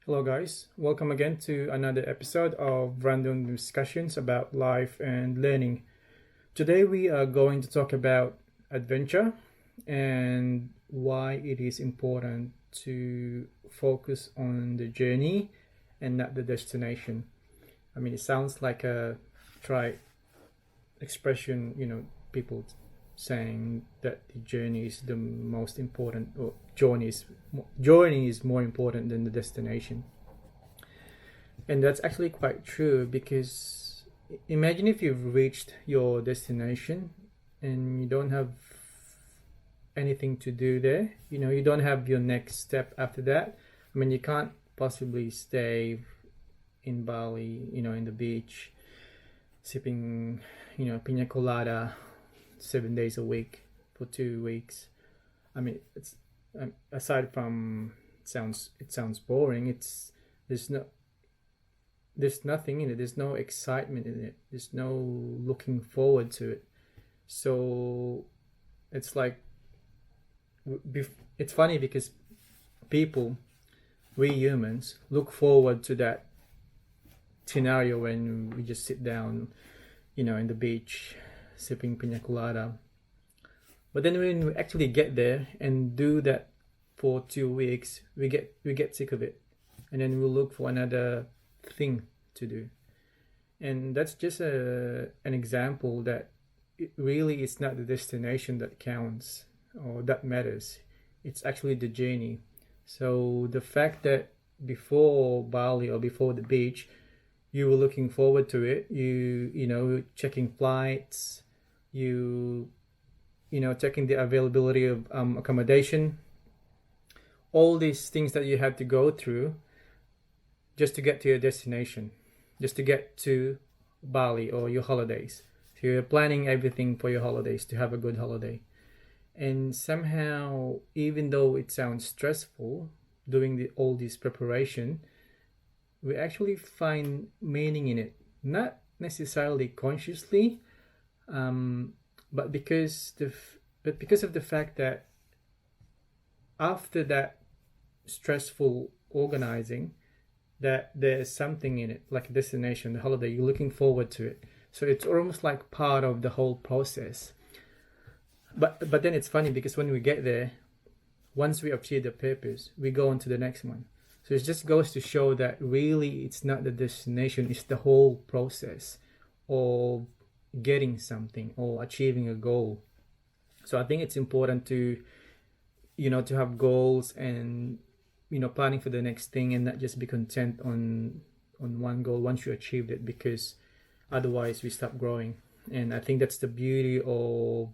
Hello, guys. Welcome again to another episode of Random Discussions about life and learning. Today, we are going to talk about adventure and why it is important to focus on the journey and not the destination. I mean, it sounds like a trite expression, people saying that the journey is the most important, or journey is more important than the destination. And that's actually quite true because imagine if you've reached your destination and you don't have anything to do there. You don't have your next step after that. I mean, you can't possibly stay in Bali, in the beach, sipping, pina colada 7 days a week for 2 weeks. I mean, it's aside from it sounds boring. There's no there's nothing in it. There's no excitement in it. There's no looking forward to it. So it's like it's funny because people, we humans, look forward to that scenario when we just sit down, in the beach, sipping pina colada. But then when we actually get there and do that for 2 weeks, we get sick of it, and then we'll look for another thing to do. And that's just an example that it really it's not the destination that counts or that matters. It's actually the journey. So the fact that before Bali or before the beach, you were looking forward to it, checking flights, you checking the availability of accommodation, all these things that you have to go through just to get to your destination, just to get to Bali or your holidays. So you're planning everything for your holidays to have a good holiday. And somehow, even though it sounds stressful doing all this preparation, we actually find meaning in it. Not necessarily consciously, but because of the fact that after that stressful organizing, that there's something in it, like a destination, the holiday, you're looking forward to it. So it's almost like part of the whole process. But then it's funny because when we get there, once we achieve the purpose, we go on to the next one. So it just goes to show that really it's not the destination, it's the whole process of getting something or achieving a goal. So I think it's important to have goals and planning for the next thing, and not just be content on one goal once you achieved it, because otherwise we stop growing. And I think that's the beauty of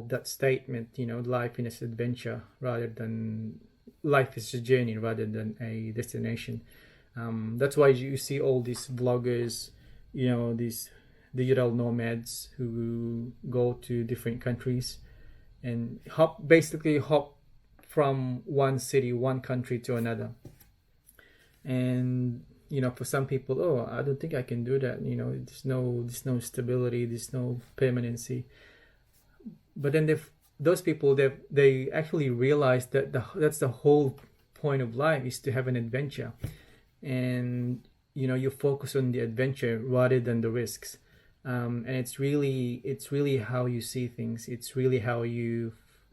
that statement. Life is adventure rather than life is a journey rather than a destination. That's why you see all these vloggers, these digital nomads who go to different countries and basically hop from one city, one country to another. And for some people, oh, I don't think I can do that. There's no stability, there's no permanency. But then those people, they actually realize that that's the whole point of life, is to have an adventure. And you focus on the adventure rather than the risks. And it's really how you see things. It's really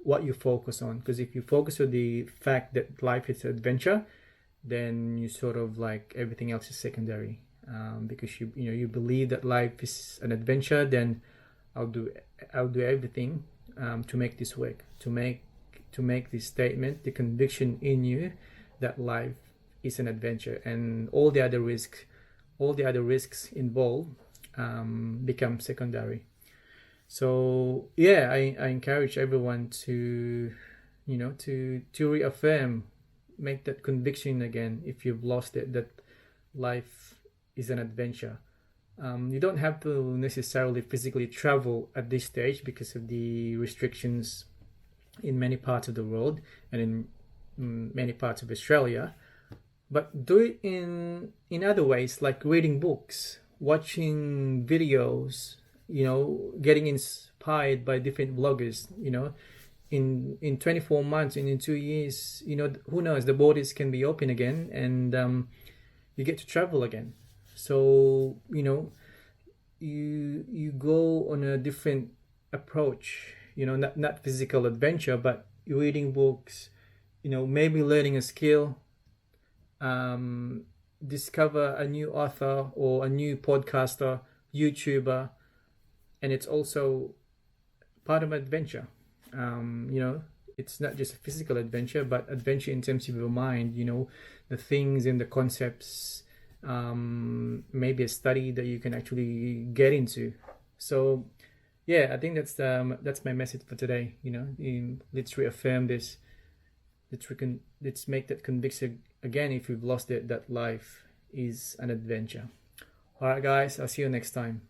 what you focus on. Because if you focus on the fact that life is adventure, then you sort of like everything else is secondary. Because you believe that life is an adventure, then I'll do everything to make this work, to make this statement, the conviction in you that life is an adventure, and all the other risks involved become secondary. So yeah, I encourage everyone to reaffirm, make that conviction again, if you've lost it, that life is an adventure. You don't have to necessarily physically travel at this stage because of the restrictions in many parts of the world and in many parts of Australia. But do it in other ways, like reading books, watching videos, getting inspired by different vloggers, in 24 months and in 2 years, who knows, the borders can be open again, and you get to travel again. So you go on a different approach, not physical adventure, but reading books, maybe learning a skill, discover a new author or a new podcaster, YouTuber, and it's also part of adventure. It's not just a physical adventure, but adventure in terms of your mind, the things and the concepts, maybe a study that you can actually get into. So yeah, I think that's my message for today. Let's reaffirm this. Let's make that conviction again, if we've lost it, that life is an adventure. All right, guys, I'll see you next time.